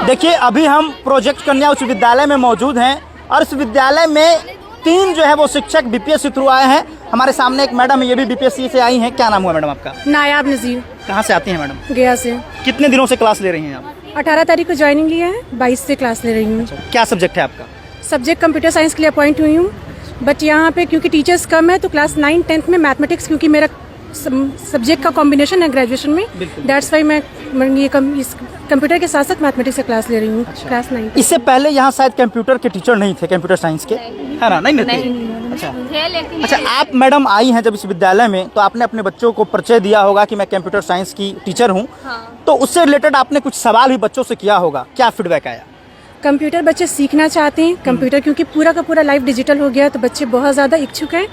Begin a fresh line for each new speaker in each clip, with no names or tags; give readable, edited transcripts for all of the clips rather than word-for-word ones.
देखिए, अभी हम प्रोजेक्ट कन्या उच्च विद्यालय में मौजूद हैं और इस विद्यालय में 3 जो है वो शिक्षक बीपीएससी थ्रू आए हैं। हमारे सामने एक मैडम है, ये भी बीपीएससी से आई हैं। क्या नाम हुआ मैडम आपका?
नायाब नजीर।
कहाँ से आती हैं मैडम?
गया से।
कितने दिनों से क्लास ले रही हैं आप?
18 तारीख को ज्वाइनिंग लिया है, 22 से क्लास ले रही हूँ।
क्या सब्जेक्ट है आपका?
सब्जेक्ट कंप्यूटर साइंस के लिए अपॉइंट हुई हूँ, बट यहाँ पे क्योंकि टीचर्स कम है तो क्लास 9, 10th में मैथमेटिक्स, क्योंकि मेरा सब्जेक्ट का कॉम्बिनेशन है ग्रेजुएशन में, दैट्स वाई मैं ये इस कंप्यूटर के साथ साथ मैथमेटिक्स से क्लास ले रही हूँ। क्लास 9।
इससे पहले यहाँ शायद कंप्यूटर के टीचर नहीं थे, कंप्यूटर साइंस के, है ना? नहीं। अच्छा, आप मैडम आई हैं जब इस विद्यालय में तो आपने अपने बच्चों को परिचय दिया होगा कि मैं कंप्यूटर साइंस की टीचर हूँ। तो उससे रिलेटेड आपने कुछ सवाल भी बच्चों से किया होगा, क्या फीडबैक आया?
कंप्यूटर बच्चे सीखना चाहते हैं, कंप्यूटर क्योंकि पूरा का पूरा लाइफ डिजिटल हो गया तो बच्चे बहुत ज़्यादा इच्छुक हैं,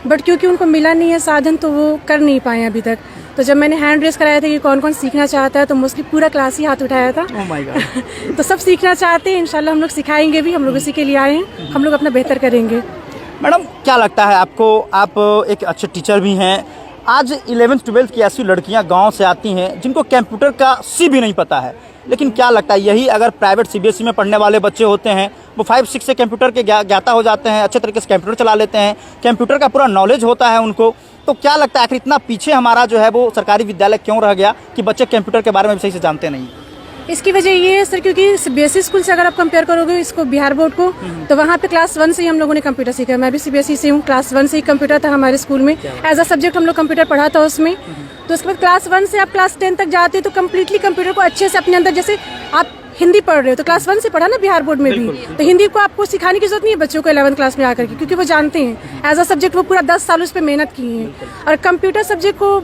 बट क्योंकि उनको मिला नहीं है साधन तो वो कर नहीं पाए अभी तक। तो जब मैंने हैंड रेस कराया था कि कौन कौन सीखना चाहता है तो मोस्टली पूरा क्लास ही हाथ उठाया था।
Oh my God.
तो सब सीखना चाहते हैं, इंशाल्लाह हम लोग सिखाएंगे भी, हम लोग इसी के लिए आए हैं, हम लोग अपना बेहतर करेंगे।
मैडम, क्या लगता है आपको, आप एक अच्छे टीचर भी हैं, आज 11th 12th की ऐसी लड़कियां गांव से आती हैं जिनको कंप्यूटर का सी भी नहीं पता है, लेकिन क्या लगता है यही अगर प्राइवेट सीबीएसई में पढ़ने वाले बच्चे होते हैं, वो 5-6 से कंप्यूटर के ज्ञाता हो जाते हैं, अच्छे तरीके से कंप्यूटर चला लेते हैं, कंप्यूटर का पूरा नॉलेज होता है उनको, तो क्या लगता है आखिर इतना पीछे हमारा जो है वो सरकारी विद्यालय क्यों रह गया कि बच्चे कंप्यूटर के बारे में सही से जानते नहीं?
इसकी वजह ये है सर, क्योंकि सीबीएसई स्कूल से अगर आप कंपेयर करोगे इसको बिहार बोर्ड को, तो वहाँ पे क्लास 1 से ही हम लोगों ने कंप्यूटर सीखा। मैं भी सीबीएसई से हूँ, क्लास 1 से ही कंप्यूटर था हमारे स्कूल में, एज अ सब्जेक्ट हम लोग कंप्यूटर पढ़ा था उसमें। तो उसके बाद क्लास 1 से आप क्लास 10 तक जाते हो तो कम्प्लीटली कंप्यूटर को अच्छे से अपने अंदर, जैसे आप हिंदी पढ़ रहे हो तो क्लास 1 से पढ़ा ना बिहार बोर्ड में भी, तो हिंदी को आपको सिखाने की जरूरत नहीं है बच्चों को 11th क्लास में आकर के, क्योंकि वो जानते हैं एज अ सब्जेक्ट, वो पूरा 10 साल उस पर मेहनत की है। और कंप्यूटर सब्जेक्ट को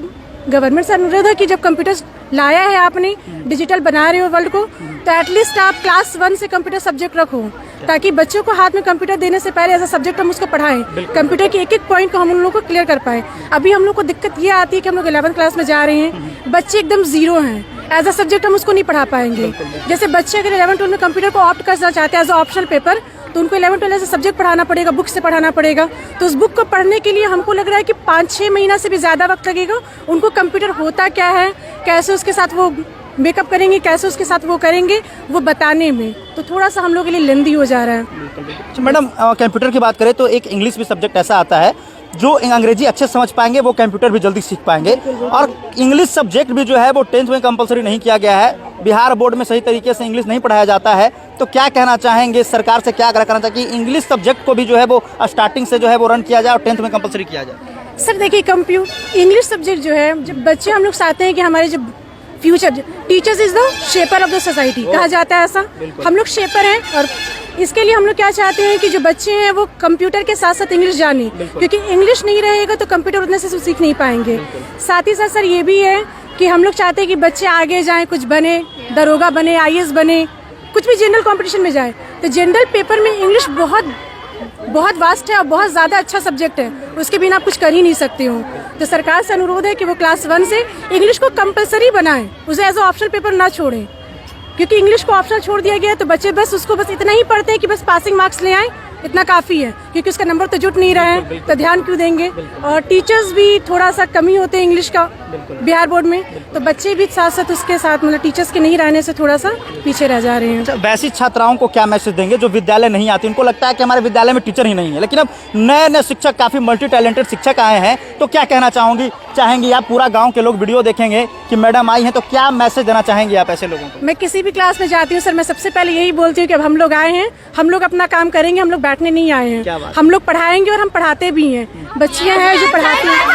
गवर्नमेंट से अनुरोध है कि जब कंप्यूटर लाया है आपने, डिजिटल बना रहे हो वर्ल्ड को, तो एटलीस्ट आप क्लास 1 से कंप्यूटर सब्जेक्ट रखो, ताकि बच्चों को हाथ में कंप्यूटर देने से पहले एज अ सब्जेक्ट हम उसको पढ़ाएं, कंप्यूटर के एक पॉइंट को हम उन लोगों को क्लियर कर पाए। अभी हम लोग को दिक्कत ये आती है कि हम लोग 11th क्लास में जा रहे हैं, बच्चे एकदम जीरो हैं, एज अ सब्जेक्ट हम उसको नहीं पढ़ा पाएंगे। जैसे बच्चे अगर 11th 12 में कंप्यूटर को ऑप्ट करना चाहते हैं एज अ ऑप्शनल पेपर, तो उनको 11th 12 ऐसे सब्जेक्ट पढ़ाना पड़ेगा, बुक से पढ़ाना पड़ेगा। तो उस बुक को पढ़ने के लिए हमको लग रहा है कि 5-6 महीना से भी ज़्यादा वक्त लगेगा। उनको कंप्यूटर होता क्या है, कैसे उसके साथ वो मेकअप करेंगे, कैसे उसके साथ वो करेंगे, वो बताने में तो थोड़ा सा हम लोग के लिए लेंदी हो जा रहा है।
मैडम, कंप्यूटर की बात करें तो एक इंग्लिश भी सब्जेक्ट ऐसा आता है जो अंग्रेजी अच्छे समझ पाएंगे वो कंप्यूटर भी जल्दी सीख पाएंगे, और इंग्लिश सब्जेक्ट भी जो है वो 10th में कंपलसरी नहीं किया गया है, बिहार बोर्ड में सही तरीके से इंग्लिश नहीं पढ़ाया जाता है। तो क्या कहना चाहेंगे, सरकार से क्या करना चाहिए कि इंग्लिश सब्जेक्ट को भी जो है वो स्टार्टिंग से जो है वो रन किया जाए और 10th में कंपलसरी किया जाए?
सर देखिए, इंग्लिश सब्जेक्ट जो है, जब बच्चे हम लोग चाहते हैं कि हमारे जो future, teachers is the shaper of the society कहा जाता है, ऐसा हम लोग शेपर हैं, और इसके लिए हम लोग क्या चाहते हैं कि जो बच्चे हैं वो कंप्यूटर के साथ साथ इंग्लिश जाने, क्योंकि इंग्लिश नहीं रहेगा तो कंप्यूटर उतने से सीख नहीं पाएंगे। साथ ही साथ सर ये भी है कि हम लोग चाहते हैं कि बच्चे आगे जाएं, कुछ बने, दरोगा बने, IAS बने, कुछ भी जनरल कंपटीशन में जाए, तो जनरल पेपर में इंग्लिश बहुत वास्ट है और बहुत ज़्यादा अच्छा सब्जेक्ट है, उसके बिना आप कुछ कर ही नहीं सकते हो। तो सरकार से अनुरोध है कि वो क्लास 1 से इंग्लिश को कंपलसरी बनाएं, उसे एज अ ऑप्शनल पेपर ना छोड़ें, क्योंकि इंग्लिश को ऑप्शनल छोड़ दिया गया है तो बच्चे बस उसको बस इतना ही पढ़ते हैं कि बस पासिंग मार्क्स ले आए, इतना काफ़ी है, क्योंकि उसका नंबर तो जुट नहीं रहा है, तो ध्यान क्यों देंगे। और टीचर्स भी थोड़ा सा कमी होते हैं इंग्लिश का बिहार बोर्ड में, तो बच्चे भी साथ साथ उसके साथ मतलब टीचर्स के नहीं रहने से थोड़ा सा पीछे रह जा रहे हैं।
वैसी छात्राओं को क्या मैसेज देंगे जो विद्यालय नहीं आती, उनको लगता है कि हमारे विद्यालय में टीचर ही नहीं है, लेकिन अब नए शिक्षक, काफ़ी मल्टी टैलेंटेड शिक्षक आए हैं, तो क्या कहना चाहेंगी आप? पूरा गाँव के लोग वीडियो देखेंगे कि मैडम आई हैं, तो क्या मैसेज देना चाहेंगे आप ऐसे लोगों को?
मैं किसी भी क्लास में जाती हूँ सर, मैं सबसे पहले यही बोलती हूँ कि अब हम लोग आए हैं, हम लोग अपना काम करेंगे, हम लोग बैठने नहीं आए हैं, हम लोग पढ़ाएंगे और हम पढ़ाते भी हैं। बच्चियां हैं जो पढ़ाती हैं,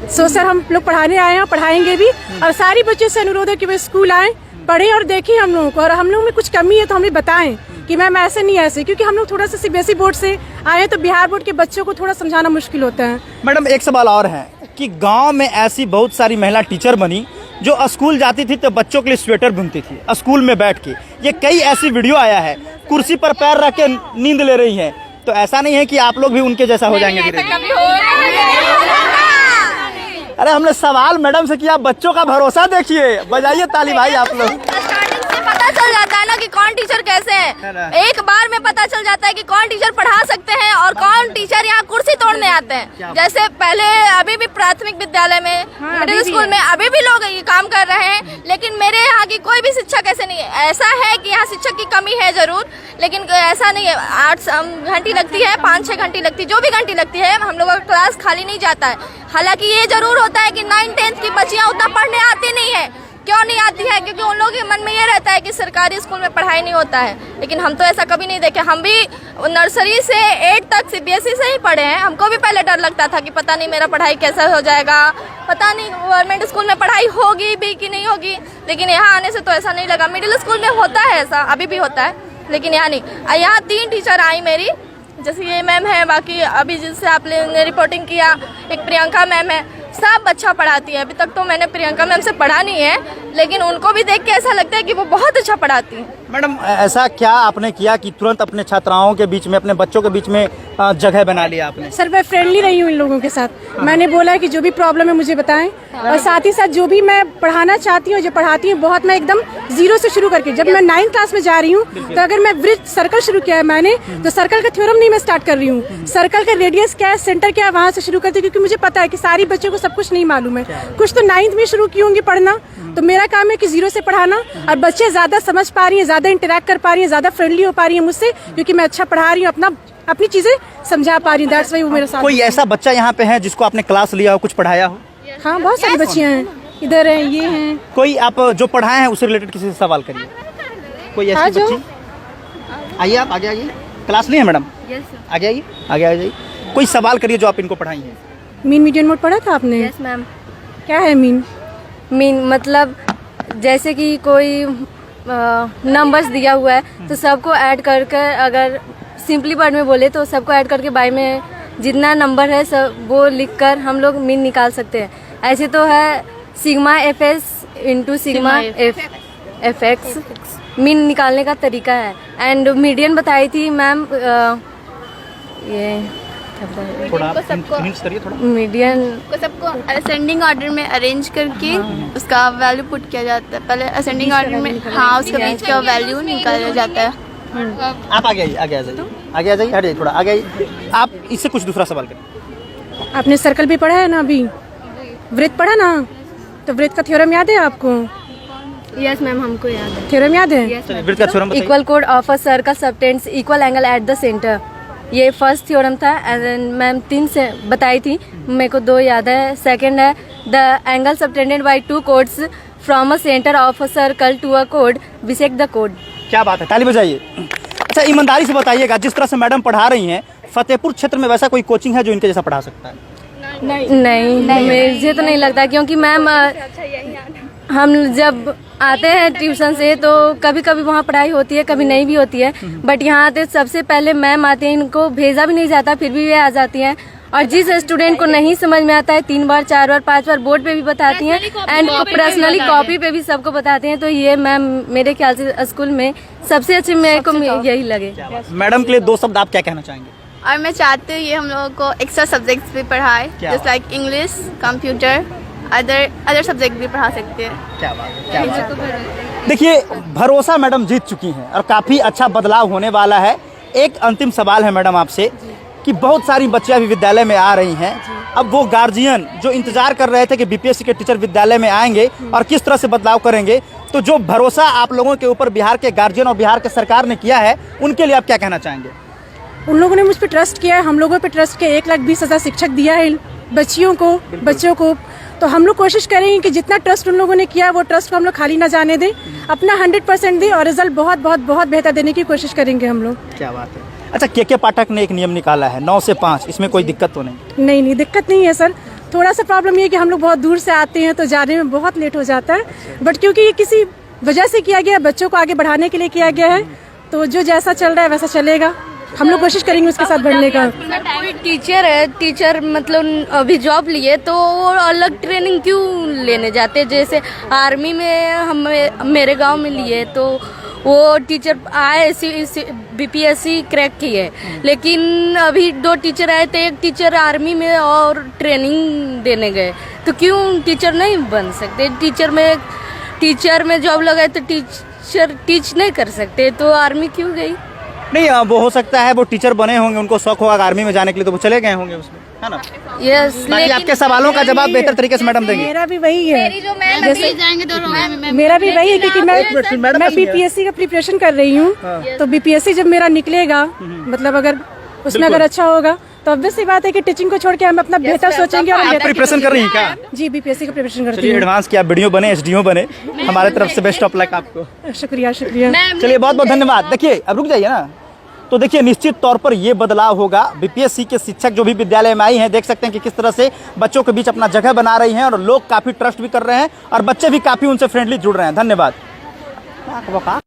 सर हम लोग पढ़ाने आए हैं और पढ़ाएंगे भी, और सारी बच्चों से अनुरोध है कि वे स्कूल आएं, पढ़ें और देखें हम लोगों को, और हम लोग में कुछ कमी है तो हमें बताएं कि मैम ऐसे नहीं ऐसे, क्योंकि हम लोग थोड़ा सा सीबीएसई बोर्ड से आए हैं तो बिहार बोर्ड के बच्चों को थोड़ा समझाना मुश्किल होता है।
मैडम, एक सवाल और है कि गाँव में ऐसी बहुत सारी महिला टीचर बनी जो स्कूल जाती थी तो बच्चों के लिए स्वेटर बुनती थी स्कूल में बैठ के। ये कई ऐसी वीडियो आया है, कुर्सी पर पैर रख के नींद ले रही हैं, तो ऐसा नहीं है कि आप लोग भी उनके जैसा हो जाएंगे धीरे धीरे? अरे हमने सवाल मैडम से किया, बच्चों का भरोसा देखिए, बजाइए ताली भाई आप लोग।
पता चल जाता है ना कि कौन टीचर कैसे
है ना?
है। एक बार में पता चल जाता है कि कौन टीचर पढ़ा सकते हैं और कौन टीचर यहाँ कुर्सी तोड़ने आते हैं। जैसे पहले अभी भी प्राथमिक विद्यालय में, मिडिल स्कूल में अभी भी लोग ये काम कर रहे हैं, लेकिन मेरे यहाँ की कोई भी शिक्षक ऐसे नहीं है। ऐसा है कि यहाँ शिक्षक की कमी है जरूर, लेकिन ऐसा नहीं है। 8 घंटी लगती है, 5-6 घंटी लगती है, जो भी घंटी लगती है हम लोगों का क्लास खाली नहीं जाता है। हालांकि ये जरूर होता है कि 9-10 की बच्चियां उतना पढ़ने आती नहीं है। क्यों नहीं आती है? क्योंकि उन लोगों के मन में ये रहता है कि सरकारी स्कूल में पढ़ाई नहीं होता है। लेकिन हम तो ऐसा कभी नहीं देखे। हम भी नर्सरी से 8 तक CBSE से ही पढ़े हैं। हमको भी पहले डर लगता था कि पता नहीं मेरा पढ़ाई कैसा हो जाएगा, पता नहीं गवर्नमेंट स्कूल में पढ़ाई होगी भी कि नहीं होगी। लेकिन यहाँ आने से तो ऐसा नहीं लगा। मिडिल स्कूल में होता है ऐसा, अभी भी होता है, लेकिन यहाँ नहीं। यहाँ 3 टीचर आई मेरी, जैसे ये मैम है, बाकी अभी जिससे आपने रिपोर्टिंग किया एक प्रियंका मैम है, सब अच्छा पढ़ाती है। अभी तक तो मैंने प्रियंका मैम से पढ़ा नहीं है, लेकिन उनको भी देख के ऐसा लगता है कि वो बहुत अच्छा पढ़ाती है।
मैडम, ऐसा क्या आपने किया कि तुरंत अपने छात्राओं के बीच में, अपने बच्चों के बीच में जगह बना लिया आपने?
सर मैं फ्रेंडली रही हूँ इन लोगों के साथ। मैंने बोला है कि जो भी प्रॉब्लम है मुझे बताएं, और साथ ही साथ जो भी मैं पढ़ाना चाहती हूँ, जो पढ़ाती हूँ, बहुत मैं एकदम 0 से शुरू करके, जब मैं 9th क्लास में जा रही हूँ तो अगर मैं वृत्त सर्कल शुरू किया है मैंने, तो सर्कल का थ्योरम नहीं मैं स्टार्ट कर रही हूँ, सर्कल का रेडियस क्या है, सेंटर क्या है, वहाँ से शुरू करती हूँ। क्योंकि मुझे पता है कि सारी बच्चों को सब कुछ नहीं मालूम है। कुछ तो 9th में शुरू की होंगी पढ़ना, तो मेरा काम है कि 0 से पढ़ाना। और बच्चे ज्यादा समझ पा रही हैं, ज्यादा इंटरेक्ट कर पा रही हैं, ज्यादा फ्रेंडली हो पा रही है मुझसे, क्योंकि मैं अच्छा पढ़ा रही हूँ, अपनी चीजें समझा पा रही हूँ। दैट्स व्हाई वो मेरे साथ।
कोई ऐसा बच्चा यहाँ पे है जिसको आपने क्लास लिया हो, कुछ पढ़ाया हो?
हाँ, बहुत सारी बच्चियाँ हैं, इधर हैं, ये हैं।
कोई आप जो पढ़ाए हैं उससे रिलेटेड किसी से सवाल करिए। कोई
हाँ,
ऐसी
जो-
बच्ची? आइए, आप आगे आइए। क्लास ली है मैडम? आगे आइए, आगे आ जाइए। कोई सवाल करिए जो आप इनको पढ़ाई है।
मीन मीडियन मोड पढ़ा था आपने?
Yes ma'am.
क्या है मीन?
मीन मतलब जैसे कि कोई नंबर्स दिया हुआ है तो सबको ऐड कर कर, अगर सिंपली वर्ड में बोले तो सबको ऐड करके बाई में जितना नंबर है सब वो लिखकर हम लोग मीन निकाल सकते हैं। ऐसे तो है sigma FS into sigma FX mean निकालने का तरीका है। एंड मीडियन बताई थी मैम, ये
थोड़ा hints करिए थोड़ा।
मीडियन
को सबको असेंडिंग ऑर्डर में अरेंज करके उसका वैल्यू पुट किया जाता है। पहले असेंडिंग ऑर्डर में, हाँ, उसका बीच का वैल्यू निकाला जाता है।
आप आगे आइए, आगे आ जाइए, आगे आ जाइए, हटिए थोड़ा आगे आइए। आप इससे कुछ दूसरा सवाल करिए।
आपने सर्कल भी पढ़ा है ना? अभी वृत्त पढ़ा ना? तो वृत्त का थ्योरम याद है आपको?
यस मैम, हमको याद है।
थ्योरम याद है?
चलिए, वृत्त का थ्योरम बताइए।
Equal code of a circle subtends equal angle at the centre, ये फर्स्ट थ्योरम था। एंड मैम 3 से बताई थी, मेरे को 2 याद है। सेकंड है the angle subtended bye 2 codes from a centre of a circle to a code bisect the code.
क्या बात है, ताली बजाइए। अच्छा, ईमानदारी से बताइएगा, जिस तरह से मैडम पढ़ा रही हैं, फतेहपुर क्षेत्र में वैसा कोई कोचिंग है जो इनके जैसा पढ़ा सकता है?
नहीं, मुझे तो नहीं लगता, क्योंकि मैम हम जब आते हैं ट्यूशन से तो कभी कभी वहाँ पढ़ाई होती है, कभी नहीं भी होती है। बट यहाँ आते सबसे पहले मैम आते हैं, इनको भेजा भी नहीं जाता, फिर भी वे आ जाती हैं। और जिस स्टूडेंट को नहीं समझ में आता है 3 बार 4 बार 5 बार बोर्ड पे भी बताती हैं, एंड पर्सनली कॉपी पे भी सबको बताते हैं। तो ये मैम मेरे ख्याल से स्कूल में सबसे अच्छे मेरे को यही लगे।
मैडम के लिए 2 शब्द आप क्या कहना चाहेंगे?
और मैं चाहती हूँ ये हम लोगों को एक्स्ट्रा सब्जेक्ट्स भी पढ़ाए,
क्या
जैसे like English, computer, other subject भी पढ़ा सकते हैं।
क्या बात है, क्या बात है। देखिए, भरोसा मैडम जीत चुकी हैं और काफ़ी अच्छा बदलाव होने वाला है। एक अंतिम सवाल है मैडम आपसे कि बहुत सारी बच्चियां भी विद्यालय में आ रही हैं, अब वो गार्जियन जो इंतजार कर रहे थे कि BPSC के टीचर विद्यालय में आएंगे और किस तरह से बदलाव करेंगे, तो जो भरोसा आप लोगों के ऊपर बिहार के गार्जियन और बिहार के सरकार ने किया है, उनके लिए आप क्या कहना चाहेंगे?
उन लोगों ने मुझ पर ट्रस्ट किया है, हम लोगों पे ट्रस्ट किया। 1,20,000 शिक्षक दिया है बच्चियों को, बच्चों को। तो हम लोग कोशिश करेंगे कि जितना ट्रस्ट उन लोगों ने किया, वो ट्रस्ट को हम लोग खाली ना जाने दें, अपना 100% दें और रिजल्ट बहुत बहुत बहुत बेहतर देने की कोशिश करेंगे हम लोग।
क्या बात है। अच्छा, के पाठक ने एक नियम निकाला है 9 से 5, इसमें कोई दिक्कत तो नहीं?
नहीं, दिक्कत नहीं है सर। थोड़ा सा प्रॉब्लम ये है कि हम लोग बहुत दूर से आते हैं तो जाने में बहुत लेट हो जाता है, बट क्योंकि ये किसी वजह से किया गया है, बच्चों को आगे बढ़ाने के लिए किया गया है, तो जो जैसा चल रहा है वैसा चलेगा। हम लोग कोशिश करेंगे उसके साथ बढ़ने का।
कोई टीचर है, टीचर मतलब अभी जॉब लिए तो वो अलग ट्रेनिंग क्यों लेने जाते? जैसे आर्मी में हम मेरे गांव में लिए तो वो टीचर आए BPSC क्रैक किए, लेकिन अभी 2 टीचर आए थे, एक टीचर आर्मी में और ट्रेनिंग देने गए, तो क्यों टीचर नहीं बन सकते? टीचर में जॉब लगाए तो
टीचर टीच नहीं कर सकते तो आर्मी क्यों गई?
नहीं वो हो सकता है वो टीचर बने होंगे, उनको शौक होगा आर्मी में जाने के लिए, तो वो चले गए होंगे उसमें, है ना।
यस,
बाकी आपके सवालों का जवाब बेहतर तरीके से मैडम देंगे।
मेरा भी वही है,
मेरी जो मैम
जैसे
जाएंगे तो
मेरा भी वही है क्योंकि
मैडम
मैं बीपीएससी का प्रिपरेशन कर रही हूँ, तो बीपीएससी जब मेरा निकलेगा, मतलब अगर उसमें अगर अच्छा होगा तो ऑब्वियस सी बात है कि टीचिंग को छोड़ के हम अपना बेहतर सोचेंगे और
आप प्रिपरेशन कर रही हैं क्या?
जी बीपीएससी का प्रिपरेशन करती
चलिए
हूँ।
एडवांस की आप वीडियो बने, एसडीओ बने, हमारे तरफ से बेस्ट ऑफ लक आपको।
शुक्रिया शुक्रिया।
चलिए बहुत बहुत धन्यवाद। देखिए अब रुक जाइए ना, तो देखिए निश्चित तौर पर ये बदलाव होगा। बीपीएससी के शिक्षक जो भी विद्यालय में आई हैं, देख सकते हैं कि किस तरह से बच्चों के बीच अपना जगह बना रही हैं और लोग काफ़ी ट्रस्ट भी कर रहे हैं और बच्चे भी काफ़ी उनसे फ्रेंडली जुड़ रहे हैं। धन्यवाद।